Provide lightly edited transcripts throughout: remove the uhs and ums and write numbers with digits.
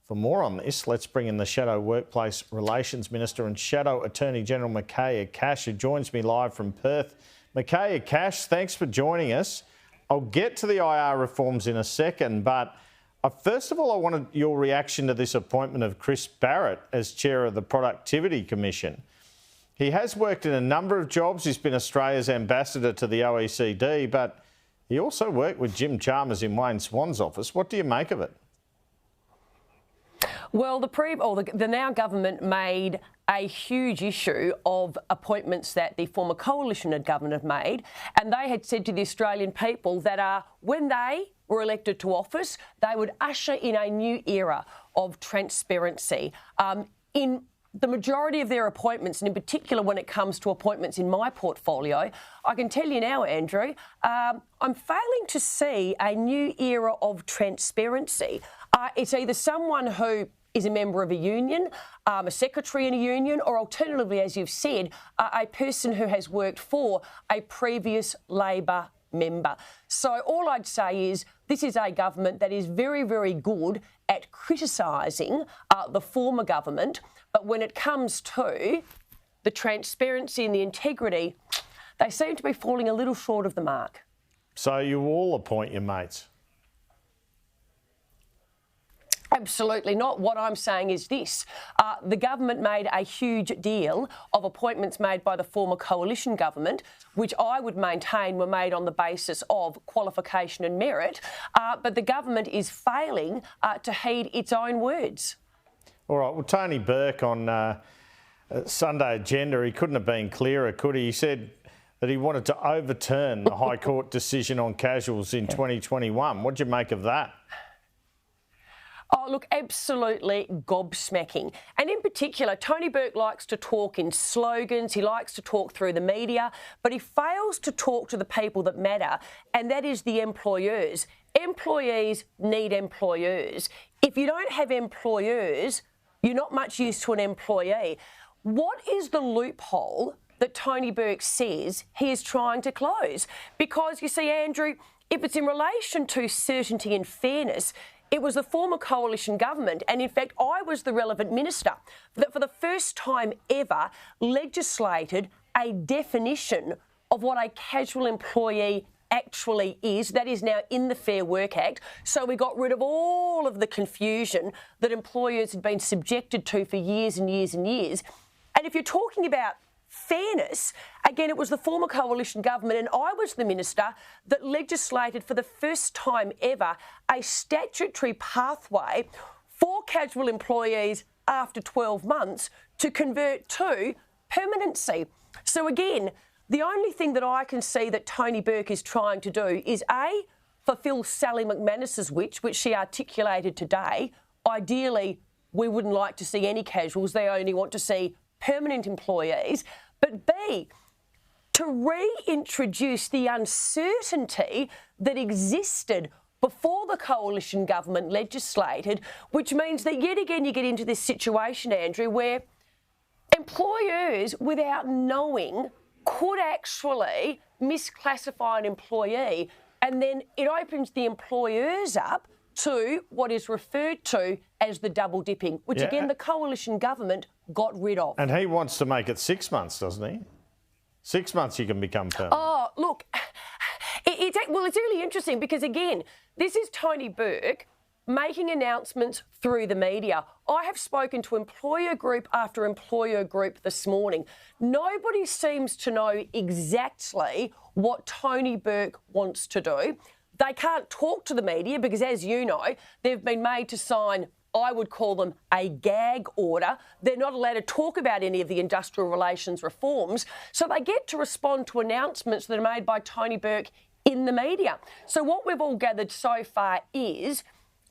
For more on this, let's bring in the Shadow Workplace Relations Minister and Shadow Attorney General Mireya Cash, who joins me live from Perth. Mireya Cash, thanks for joining us. I'll get to the IR reforms in a second, but first of all, I wanted your reaction to this appointment of Chris Barrett as Chair of the Productivity Commission. He has worked in a number of jobs. He's been Australia's ambassador to the OECD, but he also worked with Jim Chalmers in Wayne Swan's office. What do you make of it? Well, the now government made a huge issue of appointments that the former coalition government had made, and they had said to the Australian people that when they were elected to office, they would usher in a new era of transparency. In the majority of their appointments, and in particular when it comes to appointments in my portfolio, I can tell you now, Andrew, I'm failing to see a new era of transparency. It's either someone who is a member of a union, a secretary in a union, or alternatively, as you've said, a person who has worked for a previous Labor member. So all I'd say is this is a government that is very, very good at criticising the former government, but when it comes to the transparency and the integrity, they seem to be falling a little short of the mark. So you all appoint your mates? Absolutely not. What I'm saying is this. The government made a huge deal of appointments made by the former coalition government, which I would maintain were made on the basis of qualification and merit, but the government is failing to heed its own words. All right. Well, Tony Burke on Sunday Agenda, he couldn't have been clearer, could he? He said that he wanted to overturn the High Court decision on casuals in 2021. What do you make of that? Oh, look, absolutely gobsmacking. And in particular, Tony Burke likes to talk in slogans, he likes to talk through the media, but he fails to talk to the people that matter, and that is the employers. Employees need employers. If you don't have employers, you're not much use to an employee. What is the loophole that Tony Burke says he is trying to close? Because, you see, Andrew, if it's in relation to certainty and fairness, it was the former coalition government, and in fact I was the relevant minister, that for the first time ever legislated a definition of what a casual employee actually is. That is now in the Fair Work Act. So we got rid of all of the confusion that employers had been subjected to for years and years and years. And if you're talking about fairness, again, it was the former coalition government, and I was the minister that legislated for the first time ever a statutory pathway for casual employees after 12 months to convert to permanency. So again, the only thing that I can see that Tony Burke is trying to do is A, fulfil Sally McManus's wish, which she articulated today. Ideally, we wouldn't like to see any casuals. They only want to see permanent employees. But B, to reintroduce the uncertainty that existed before the coalition government legislated, which means that yet again you get into this situation, Andrew, where employers, without knowing, could actually misclassify an employee, and then it opens the employers up to what is referred to as the double dipping, which again the coalition government got rid of. And he wants to make it 6 months, doesn't he? 6 months you can become permanent. Oh, look, it's really interesting because, again, this is Tony Burke making announcements through the media. I have spoken to employer group after employer group this morning. Nobody seems to know exactly what Tony Burke wants to do. They can't talk to the media because, as you know, they've been made to sign, I would call them a gag order. They're not allowed to talk about any of the industrial relations reforms. So they get to respond to announcements that are made by Tony Burke in the media. So what we've all gathered so far is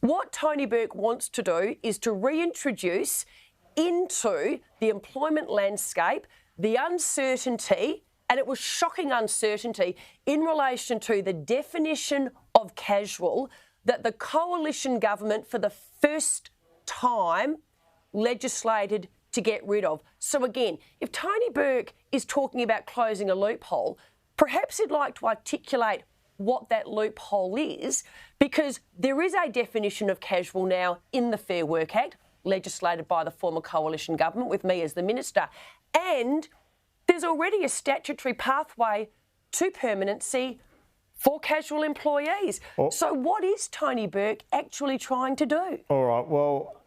what Tony Burke wants to do is to reintroduce into the employment landscape the uncertainty, and it was shocking uncertainty, in relation to the definition of casual that the coalition government for the first time legislated to get rid of. So again, if Tony Burke is talking about closing a loophole, perhaps he'd like to articulate what that loophole is, because there is a definition of casual now in the Fair Work Act, legislated by the former coalition government with me as the minister, and there's already a statutory pathway to permanency for casual employees. So what is Tony Burke actually trying to do? All right, well,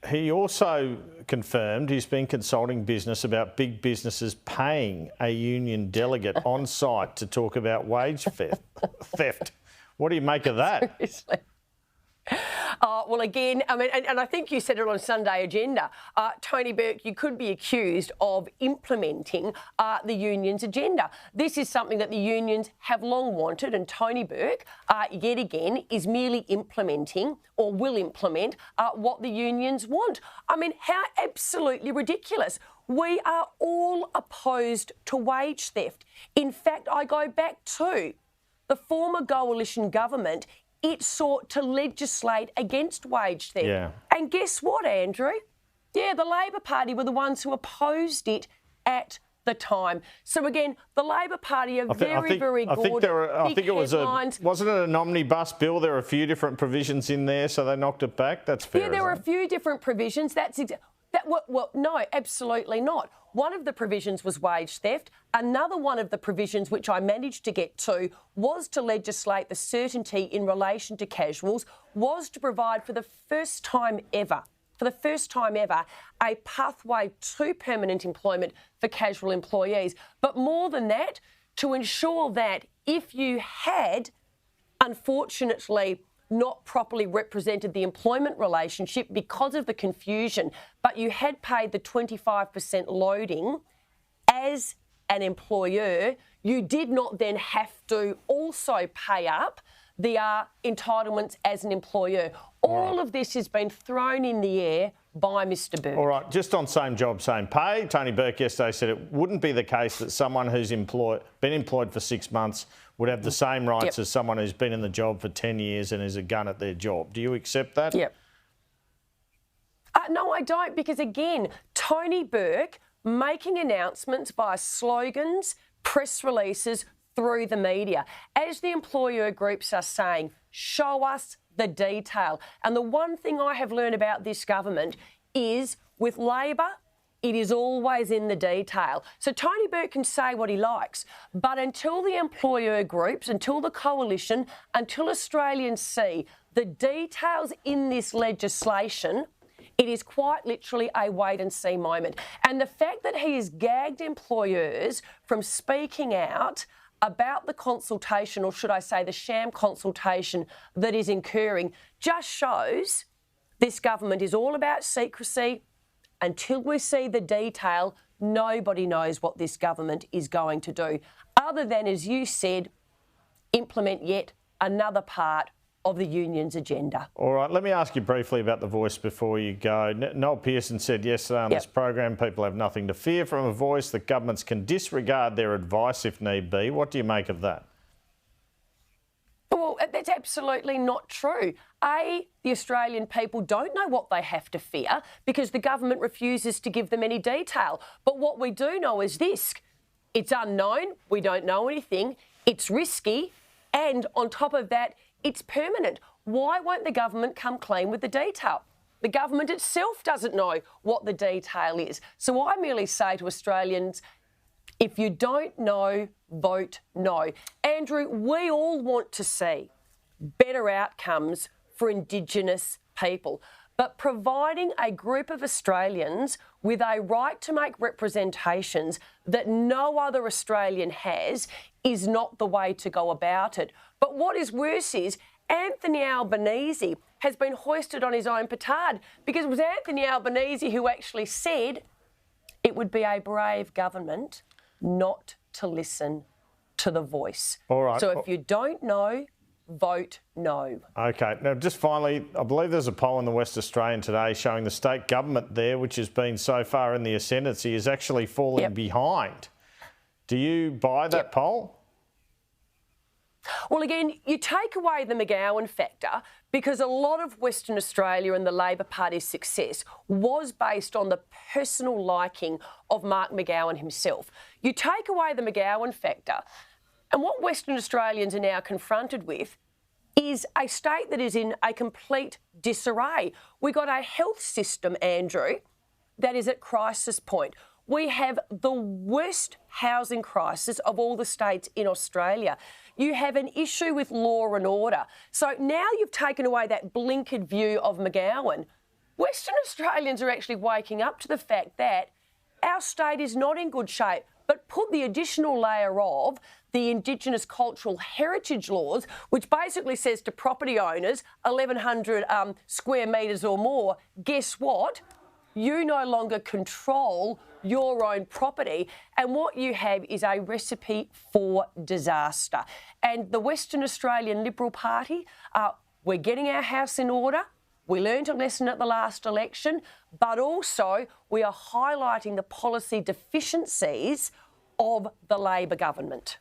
he also confirmed he's been consulting business about big businesses paying a union delegate on site to talk about wage theft. What do you make of that? Seriously. Well, again, I mean, and I think you said it on Sunday Agenda, Tony Burke, you could be accused of implementing the union's agenda. This is something that the unions have long wanted, and Tony Burke, yet again, is merely implementing or will implement what the unions want. I mean, how absolutely ridiculous. We are all opposed to wage theft. In fact, I go back to the former coalition government. It sought to legislate against wage theft. Yeah. And guess what, Andrew? Yeah, the Labor Party were the ones who opposed it at the time. So again, the Labor Party are very good. I think it was wasn't it an omnibus bill? There were a few different provisions in there, so they knocked it back. That's fair. Yeah, there were a few different provisions. No, absolutely not. One of the provisions was wage theft. Another one of the provisions, which I managed to get to, was to legislate the certainty in relation to casuals, was to provide for the first time ever, a pathway to permanent employment for casual employees. But more than that, to ensure that if you had, unfortunately, not properly represented the employment relationship because of the confusion, but you had paid the 25% loading as an employer, you did not then have to also pay up the entitlements as an employer. All of this has been thrown in the air by Mr. Burke. All right, just on same job, same pay, Tony Burke yesterday said it wouldn't be the case that someone who's been employed for 6 months would have the same rights as someone who's been in the job for 10 years and is a gun at their job. Do you accept that? Yep. No, I don't, because again, Tony Burke making announcements via slogans, press releases through the media. As the employer groups are saying, show us the detail. And the one thing I have learned about this government is with Labor, it is always in the detail. So Tony Burke can say what he likes, but until the employer groups, until the coalition, until Australians see the details in this legislation, it is quite literally a wait and see moment. And the fact that he has gagged employers from speaking out about the consultation, or should I say the sham consultation that is occurring, just shows this government is all about secrecy. Until we see the detail, nobody knows what this government is going to do, other than, as you said, implement yet another part of the union's agenda. All right, let me ask you briefly about The Voice before you go. Noel Pearson said yesterday on this program, people have nothing to fear from a voice, that governments can disregard their advice if need be. What do you make of that? Well, that's absolutely not true. The Australian people don't know what they have to fear because the government refuses to give them any detail. But what we do know is this: it's unknown, we don't know anything, it's risky, and on top of that, it's permanent. Why won't the government come clean with the detail? The government itself doesn't know what the detail is. So I merely say to Australians, if you don't know, vote no. Andrew, we all want to see better outcomes for Indigenous people, but providing a group of Australians with a right to make representations that no other Australian has is not the way to go about it. But what is worse is Anthony Albanese has been hoisted on his own petard, because it was Anthony Albanese who actually said it would be a brave government not to listen to The Voice. All right. So if you don't know, vote no. OK. Now, just finally, I believe there's a poll in the West Australian today showing the state government there, which has been so far in the ascendancy, is actually falling behind. Do you buy that poll? Well, again, you take away the McGowan factor, because a lot of Western Australia and the Labor Party's success was based on the personal liking of Mark McGowan himself. You take away the McGowan factor, And what Western Australians are now confronted with is a state that is in a complete disarray. We've got a health system, Andrew, that is at crisis point. We have the worst housing crisis of all the states in Australia. You have an issue with law and order. So now you've taken away that blinkered view of McGowan. Western Australians are actually waking up to the fact that our state is not in good shape, but put the additional layer of the Indigenous cultural heritage laws, which basically says to property owners, 1,100 square metres or more, guess what? You no longer control your own property, and what you have is a recipe for disaster. And the Western Australian Liberal Party, we're getting our house in order. We learned a lesson at the last election, but also we are highlighting the policy deficiencies of the Labor government.